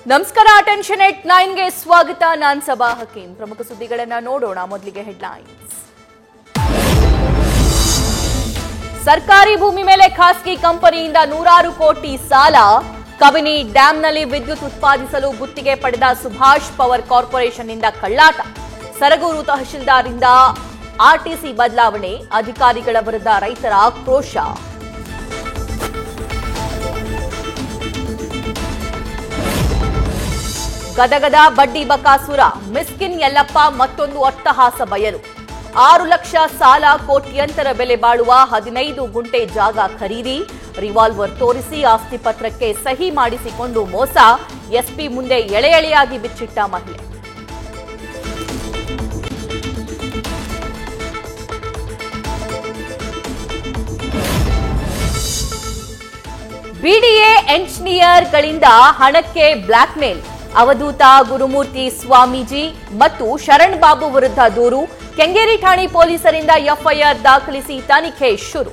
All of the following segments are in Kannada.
ನಮಸ್ಕಾರ ಅಟೆನ್ಷನ್ ಎಟ್ 9 ಗೆ ಸ್ವಾಗತ. ನಾನು ಸಬಾ ಹಕೀಂ. ಪ್ರಮುಖ ಸುದ್ದಿಗಳನ್ನು ನೋಡೋಣ. ಮೊದಲಿಗೆ ಹೆಡ್ಲೈನ್ಸ್. ಸರ್ಕಾರಿ ಭೂಮಿ ಮೇಲೆ ಖಾಸಗಿ ಕಂಪನಿಯಿಂದ 100 ಕೋಟಿ ಸಾಲ. ಕಬಿನಿ ಡ್ಯಾಂನಲ್ಲಿ ವಿದ್ಯುತ್ ಉತ್ಪಾದಿಸಲು ಗುತ್ತಿಗೆ ಪಡೆದ ಸುಭಾಷ್ ಪವರ್ ಕಾರ್ಪೊರೇಷನ್ನಿಂದ ಕಳ್ಳಾಟ. ಸರಗೂರು ತಹಶೀಲ್ದಾರ್ರಿಂದ ಆರ್ಟಿಸಿ ಬದಲಾವಣೆ. ಅಧಿಕಾರಿಗಳ ವಿರುದ್ಧ ರೈತರ ಆಕ್ರೋಶ. ಗದಗದ ಬಡ್ಡಿ ಬಕಾಸುರ ಮಿಸ್ಕಿನ್ ಯಲ್ಲಪ್ಪ ಮತ್ತೊಂದು ಅಟ್ಟಹಾಸ ಬಯಲು. 6 ಲಕ್ಷ ಸಾಲ, ಕೋಟ್ಯಂತರ ಬೆಲೆ ಬಾಳುವ 15 ಗುಂಟೆ ಜಾಗ ಖರೀದಿ. ರಿವಾಲ್ವರ್ ತೋರಿಸಿ ಆಸ್ತಿ ಪತ್ರಕ್ಕೆ ಸಹಿ ಮಾಡಿಸಿಕೊಂಡು ಮೋಸ. ಎಸ್ಪಿ ಮುಂದೆ ಎಳೆ ಎಳೆಯಾಗಿ ಬಿಚ್ಚಿಟ್ಟ ಮಹಿಳೆ. ಬಿಡಿಎ ಎಂಜಿನಿಯರ್ಗಳಿಂದ ಹಣಕ್ಕೆ ಬ್ಲಾಕ್ಮೇಲ್. ಅವಧೂತ ಗುರುಮೂರ್ತಿ ಸ್ವಾಮೀಜಿ ಮತ್ತು ಶರಣ್ ಬಾಬು ವಿರುದ್ಧ ದೂರು. ಕೆಂಗೇರಿ ಠಾಣೆ ಪೊಲೀಸರಿಂದ ಎಫ್ಐಆರ್ ದಾಖಲಿಸಿ ತನಿಖೆ ಶುರು.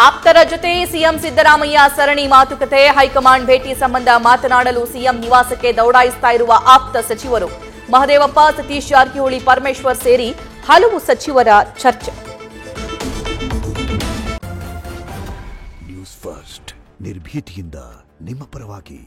ಆಪ್ತರ ಜೊತೆ ಸಿಎಂ ಸಿದ್ದರಾಮಯ್ಯ ಸರಣಿ ಮಾತುಕತೆ. ಹೈಕಮಾಂಡ್ ಭೇಟಿ ಸಂಬಂಧ ಮಾತನಾಡಲು ಸಿಎಂ ನಿವಾಸಕ್ಕೆ ದೌಡಾಯಿಸ್ತಾ ಇರುವ ಆಪ್ತ ಸಚಿವರು. ಮಹದೇವಪ್ಪ, ಸತೀಶ್ ಜಾರಕಿಹೊಳಿ, ಪರಮೇಶ್ವರ್ ಸೇರಿ ಹಲವು ಸಚಿವರ ಚರ್ಚೆ. ನ್ಯೂಸ್ ಫಸ್ಟ್ ನಿರ್ಭೀತಿಯಿಂದ ನಿಮ್ಮ ಪರವಾಗಿ.